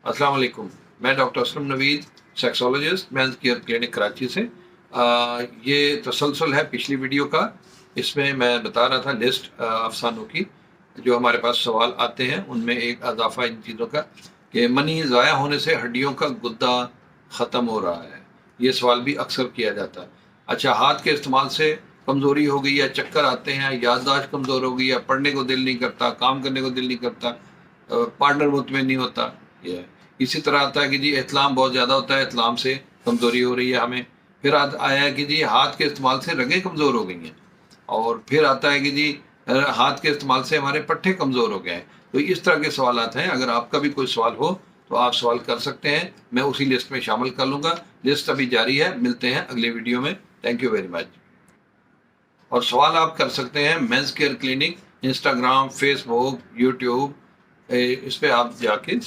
अस्सलाम वालेकुम। मैं doctor Aslam Naveed, sexologist, men's care clinic Karachi से। ये तसलसल है पिछली वीडियो का। इसमें मैं बता रहा था लिस्ट अफसानों की जो हमारे पास सवाल आते हैं, उनमें एक इजाफा इन चीज़ों का कि मनी ज़ाया होने से हड्डियों का गुद्दा ख़त्म हो रहा है। ये सवाल भी अक्सर किया जाता है। अच्छा, हाथ के इस्तेमाल से कमज़ोरी हो गई है, चक्कर आते हैं, याददाश्त कमज़ोर हो गई है, पढ़ने को दिल नहीं करता, काम करने को दिल नहीं करता, पार्टनर मुतमिन नहीं होता। ये है। इसी तरह आता है कि जी इत्लाम बहुत ज़्यादा होता है, इत्लाम से कमज़ोरी हो रही है हमें। फिर आया है कि जी हाथ के इस्तेमाल से रगें कमज़ोर हो गई हैं। और फिर आता है कि जी हाथ के इस्तेमाल से हमारे पट्टे कमज़ोर हो गए हैं। तो इस तरह के सवालात हैं। अगर आपका भी कोई सवाल हो तो आप सवाल कर सकते हैं, मैं उसी लिस्ट में शामिल कर लूँगा। लिस्ट अभी जारी है, मिलते हैं अगले वीडियो में। Thank you very much. और सवाल आप कर सकते हैं men's care clinic, Instagram, Facebook, YouTube, इस पे आप जाके